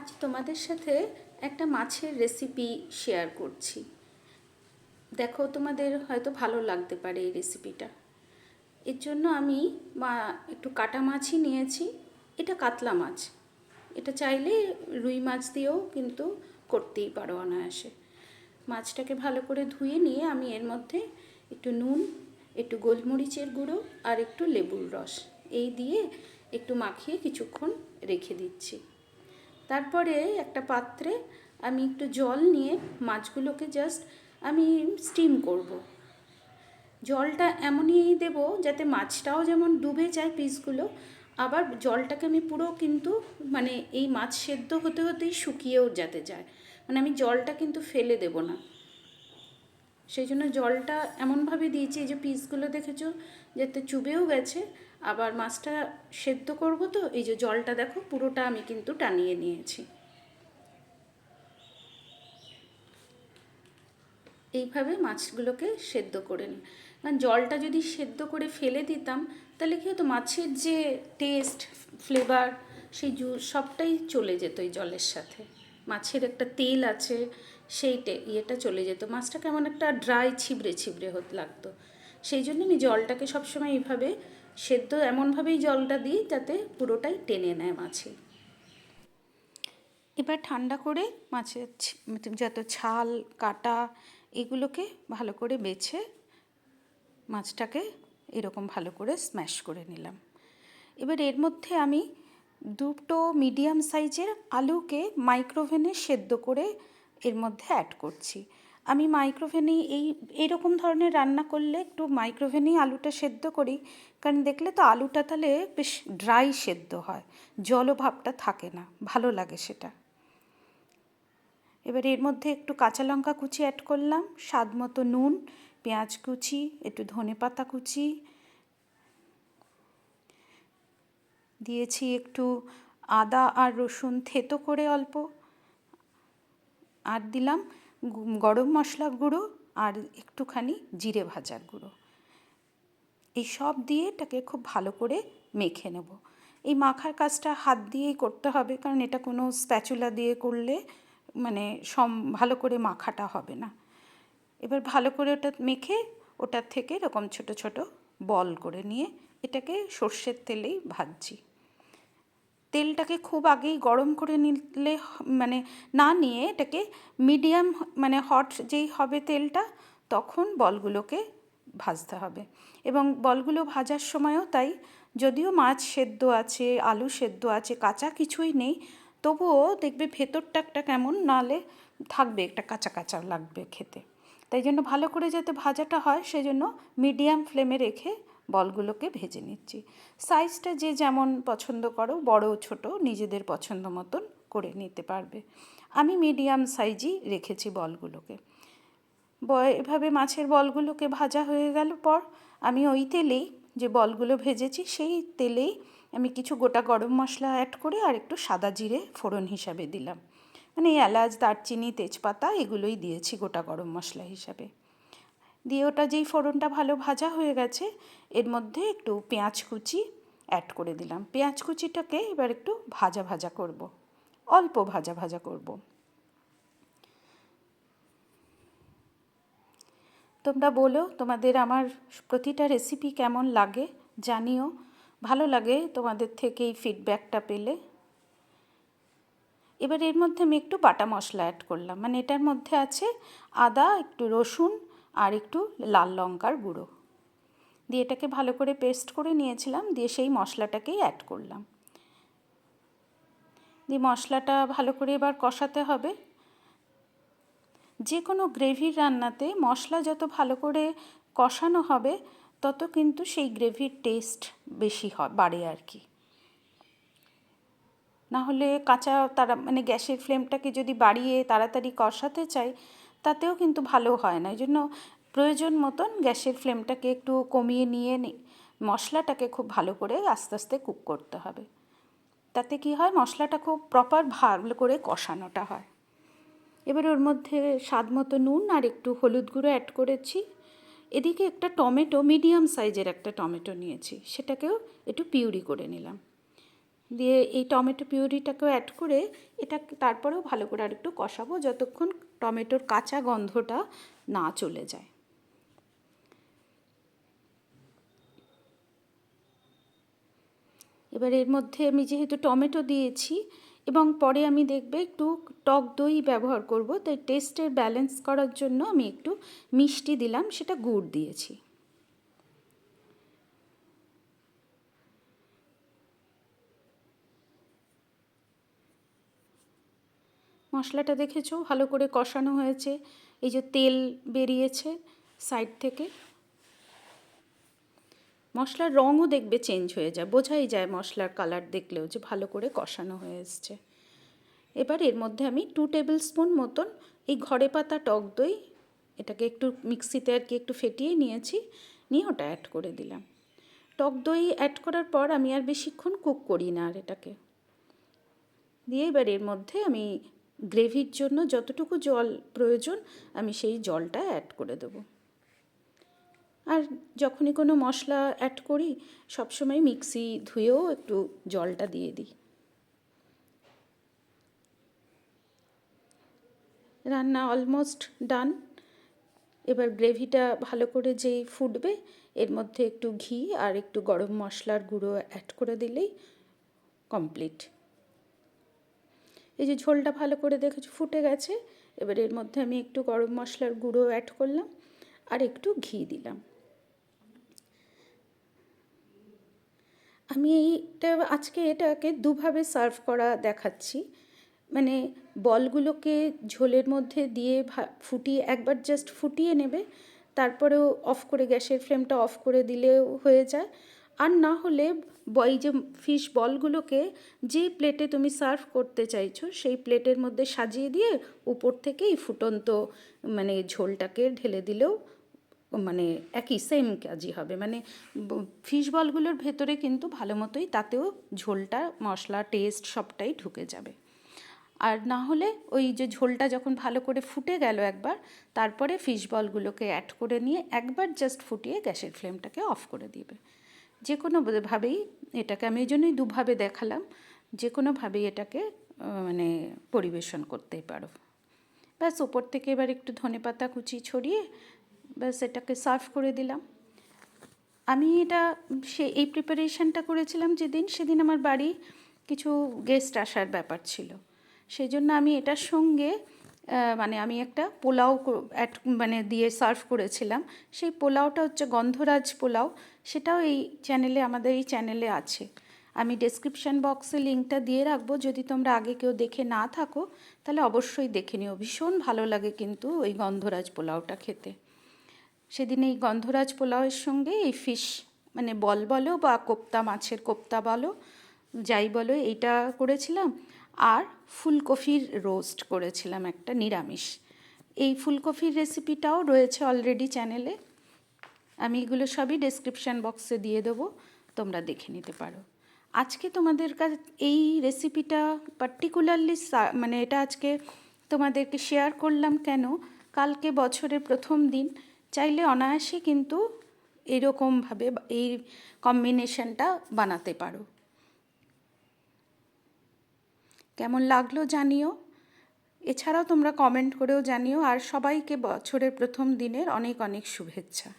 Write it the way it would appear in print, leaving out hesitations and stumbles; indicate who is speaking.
Speaker 1: আজ তোমাদের সাথে একটা মাছের রেসিপি শেয়ার করছি। দেখো, তোমাদের হয়তো ভালো লাগতে পারে এই রেসিপিটা। এর জন্য আমি একটু কাটা মাছই নিয়েছি। এটা কাতলা মাছ। এটা চাইলে রুই মাছ দিয়েও কিন্তু করতেই পারো অনায়াসে। মাছটাকে ভালো করে ধুয়ে নিয়ে আমি এর মধ্যে একটু নুন, একটু গোলমরিচের গুঁড়ো আর একটু লেবুর রস এই দিয়ে একটু মাখিয়ে কিছুক্ষণ রেখে দিচ্ছি। তারপরে একটা পাত্রে আমি একটু জল নিয়ে মাছগুলোকে জাস্ট আমি স্টিম করব। জলটা এমনই দেব যাতে মাছটাও যেমন ডুবে যায় পিসগুলো, আবার জলটাকে আমি পুরো কিন্তু মানে এই মাছ সেদ্ধ হতে হতেই শুকিয়েও যাতে যায়, মানে আমি জলটা কিন্তু ফেলে দেব না। সেই জন্য জলটা এমনভাবে দিয়েছি যে পিসগুলো দেখেছো যাতে চুবেও গেছে, আবার মাছটা সেদ্ধ করব তো এই যে জলটা দেখো পুরোটা আমি কিন্তু টানিয়ে নিয়েছি। এইভাবে মাছগুলোকে সেদ্ধ করে নিই। কারণ জলটা যদি সেদ্ধ করে ফেলে দিতাম তাহলে কী হতো, মাছের যে টেস্ট ফ্লেভার সেই সবটাই চলে যেত এই জলের সাথে। মাছের একটা তেল আছে, সেই ইয়েটা চলে যেত, মাছটা কেমন একটা ড্রাই ছিবড়ে ছিবড়ে হতে লাগতো। সেই জন্য আমি জলটাকে সবসময় এইভাবে সেদ্ধ এমনভাবেই জলটা দিই যাতে পুরোটাই টেনে নেয় মাছে। এবার ঠান্ডা করে মাছের যত ছাল কাটা এগুলোকে ভালো করে বেছে মাছটাকে এরকম ভালো করে স্ম্যাশ করে নিলাম। এবার এর মধ্যে আমি দুটো মিডিয়াম সাইজের আলুকে মাইক্রোওভেনে সেদ্ধ করে এর মধ্যে অ্যাড করছি। আমি মাইক্রোওভেনেই এইরকম ধরনের রান্না করলে একটু মাইক্রোওভেনেই আলুটা সেদ্ধ করি, কারণ দেখলে তো আলুটা তাহলে বেশ ড্রাই সেদ্ধ হয়, জলভাবটা থাকে না, ভালো লাগে সেটা। এবার এর মধ্যে একটু কাঁচা লঙ্কা কুচি অ্যাড করলাম, স্বাদ মতো নুন, পেঁয়াজ কুচি, একটু ধনেপাতা কুচি দিয়েছি, একটু আদা আর রসুন থেতো করে অল্প, আর দিলাম গরম মশলা গুঁড়ো আর একটুখানি জিরে ভাজার গুঁড়ো। এই সব দিয়ে এটাকে খুব ভালো করে মেখে নেব। এই মাখার কাজটা হাত দিয়েই করতে হবে, কারণ এটা কোনো স্প্যাচুলা দিয়ে করলে মানে ভালো করে মাখাটা হবে না। এবার ভালো করে ওটা মেখে ওটার থেকে এরকম ছোট ছোট বল করে নিয়ে এটাকে সর্ষের তেলেই ভাজছি। তেলটাকে খুব আগেই গরম করে নিলে মানে না নিয়ে এটাকে মিডিয়াম মানে হট যেই হবে তেলটা তখন বলগুলোকে ভাজতে হবে। এবং বলগুলো ভাজার সময়ও তাই, যদিও মাছ সেদ্ধ আছে, আলু সেদ্ধ আছে, কাঁচা কিছুই নেই, তবুও দেখবে ভেতরটা একটা কেমন নালে থাকবে, একটা কাঁচা কাঁচা লাগবে খেতে। তাই জন্য ভালো করে যাতে ভাজাটা হয় সেজন্য মিডিয়াম ফ্লেমে রেখে বলগুলোকে ভেজে নিচ্ছি। সাইজটা যে যেমন পছন্দ করো, বড় ছোট নিজেদের পছন্দ মতন করে নিতে পারবে। আমি মিডিয়াম সাইজই রেখেছি বলগুলোকে। এভাবে মাছের বলগুলোকে ভাজা হয়ে গেল পর আমি ওই তেলেই যে বলগুলো ভেজেছি সেই তেলেই আমি কিছু গোটা গরম মশলা অ্যাড করে আর একটু সাদা জিরে ফোড়ন হিসাবে দিলাম, মানে এলাচ, দারচিনি, তেজপাতা এগুলোই দিয়েছি গোটা গরম মশলা হিসাবে। দিয়ে ওটা যেই ফোড়নটা ভালো ভাজা হয়ে গেছে এর মধ্যে একটু পেঁয়াজ কুচি অ্যাড করে দিলাম। পেঁয়াজ কুচিটাকে এবার একটু ভাজা ভাজা করব, অল্প ভাজা ভাজা করব। তোমরা বলো তোমাদের আমার প্রতিটা রেসিপি কেমন লাগে, জানিও। ভালো লাগে তোমাদের থেকে এই ফিডব্যাকটা পেলে। এবার এর মধ্যে আমি একটু বাটা মশলা অ্যাড করলাম, মানে এটার মধ্যে আছে আদা, একটু রসুন আর একটু লাল লঙ্কার গুঁড়ো দিয়ে এটাকে ভালো করে পেস্ট করে নিয়েছিলাম, দিয়ে সেই মশলাটাকেই অ্যাড করলাম। দিয়ে মশলাটা ভালো করে এবার কষাতে হবে। যে কোনো গ্রেভির রান্নাতে মশলা যত ভালো করে কষানো হবে তত কিন্তু সেই গ্রেভির টেস্ট বেশি বাড়ে আর কি। না হলে কাঁচা মানে গ্যাসের ফ্লেমটাকে যদি বাড়িয়ে তাড়াতাড়ি কষাতে চাই তাতেও কিন্তু ভালো হয় না। এই জন্য প্রয়োজন মতন গ্যাসের ফ্লেমটাকে একটু কমিয়ে নিয়ে মশলাটাকে খুব ভালো করে আস্তে আস্তে কুক করতে হবে। তাতে কি হয়, মশলাটা খুব প্রপার ভালো করে কষানোটা হয়। এবার ওর মধ্যে স্বাদ মতো নুন আর একটু হলুদ গুঁড়ো অ্যাড করেছি। এদিকে একটা টমেটো, মিডিয়াম সাইজের একটা টমেটো নিয়েছি, সেটাকেও একটু পিউরি করে নিলাম। দিয়ে এই টমেটো পিউরিটাকেও অ্যাড করে এটা তারপরেও ভালো করে আরেকটু কষাবো যতক্ষণ টমেটোর কাঁচা গন্ধটা না চলে যায়। এবার এর মধ্যে আমি যেহেতু টমেটো দিয়েছি এবং পরে আমি দেখবে একটু টক দই ব্যবহার করব, তাই টেস্টের ব্যালেন্স করার জন্য আমি একটু মিষ্টি দিলাম, সেটা গুড় দিয়েছি। মশলাটা দেখেছো ভালো করে কষানো হয়েছে, এই যে তেল বেরিয়েছে সাইড থেকে, মশলার রঙও দেখবে চেঞ্জ হয়ে যায়, বোঝাই যায় মশলার কালার দেখলেও যে ভালো করে কষানো হয়ে এসছে। এবার এর মধ্যে আমি 2 টেবিল স্পুন মতন এই ঘরে পাতা টক দই, এটাকে একটু মিক্সিতে আর কি একটু ফেটিয়ে নিয়েছি, নিয়ে ওটা অ্যাড করে দিলাম। টক দই অ্যাড করার পর আমি আর বেশিক্ষণ কুক করি না আর এটাকে দিয়ে, এবার এর মধ্যে আমি গ্রেভির জন্য যতটুকু জল প্রয়োজন আমি সেই জলটা অ্যাড করে দেবো। আর যখনই কোনো মশলা অ্যাড করি সবসময় মিক্সি ধুয়েও একটু জলটা দিয়ে দিই। রান্না অলমোস্ট ডান। এবার গ্রেভিটা ভালো করে যেই ফুটবে এর মধ্যে একটু ঘি আর একটু গরম মশলার গুঁড়ো অ্যাড করে দিলেই কমপ্লিট। এই যে ঝোলটা ভালো করে দেখেছো ফুটে গেছে, এবার এর মধ্যে আমি একটু গরম মশলার গুঁড়ো অ্যাড করলাম আর একটু ঘি দিলাম। আমি আজকে এটাকে দুভাবে সার্ভ করা দেখাচ্ছি, মানে বলগুলোকে ঝোলের মধ্যে দিয়ে ফুটিয়ে একবার জাস্ট ফুটিয়ে নেবে, তারপরেও অফ করে গ্যাসের ফ্লেমটা অফ করে দিলেও হয়ে যায়। আর না হলে এই যে ফিশ বলগুলোকে যে প্লেটে তুমি সার্ভ করতে চাইছো সেই প্লেটের মধ্যে সাজিয়ে দিয়ে উপর থেকে এই ফুটন্ত মানে ঝোলটাকে ঢেলে দিলেও মানে একই সেম কাজই হবে, মানে ফিশ বলগুলোর ভেতরে কিন্তু ভালো মতোই তাতেও ঝোলটা মশলা টেস্ট সবটাই ঢুকে যাবে। আর না হলে ওই যে ঝোলটা যখন ভালো করে ফুটে গেল একবার, তারপরে ফিশ বলগুলোকে অ্যাড করে নিয়ে একবার জাস্ট ফুটিয়ে গ্যাসের ফ্লেমটাকে অফ করে দিবে। যে কোনোভাবেই এটাকে আমি এই জন্যই দুভাবে দেখালাম, যে কোনোভাবেই এটাকে মানে পরিবেশন করতেই পারো। ব্যাস ওপর থেকে এবার একটু ধনেপাতা কুচি ছড়িয়ে ব্যাস এটাকে সার্ভ করে দিলাম। আমি এটা এই প্রিপারেশনটা করেছিলাম সেদিন আমার বাড়ি কিছু গেস্ট আসার ব্যাপার ছিল, সেই জন্য আমি এটার সঙ্গে মানে আমি একটা পোলাও মানে দিয়ে সার্ভ করেছিলাম। সেই পোলাওটা হচ্ছে গন্ধরাজ পোলাও, সেটাও এই চ্যানেলে আমাদের এই চ্যানেলে আছে। আমি ডেসক্রিপশান বক্সে লিঙ্কটা দিয়ে রাখবো, যদি তোমরা আগে কেউ দেখে না থাকো তাহলে অবশ্যই দেখে নিও, ভীষণ ভালো লাগে কিন্তু ওই গন্ধরাজ পোলাওটা খেতে। সেদিন এই গন্ধরাজ পোলাওয়ের সঙ্গে এই ফিশ মানে বল বলো বা কোপ্তা, মাছের কোপ্তা বলো যাই বলো, এইটা করেছিলাম। আর ফুলকপির রোস্ট করেছিলাম একটা নিরামিষ। এই ফুলকপির রেসিপিটাও রয়েছে অলরেডি চ্যানেলে, আমি এগুলো সবই ডেসক্রিপশান বক্সে দিয়ে দেবো, তোমরা দেখে নিতে পারো। আজকে তোমাদের কাছে এই রেসিপিটা পার্টিকুলারলি মানে এটা আজকে তোমাদেরকে শেয়ার করলাম কেন, কালকে বছরের প্রথম দিন, চাইলে অনায়াসে কিন্তু এরকমভাবে এই কম্বিনেশনটা বানাতে পারো। কেমন লাগলো জানিও, এছাড়াও তোমরা কমেন্ট করেও জানিও, আর সবাইকে বছরের প্রথম দিনের অনেক অনেক শুভেচ্ছা।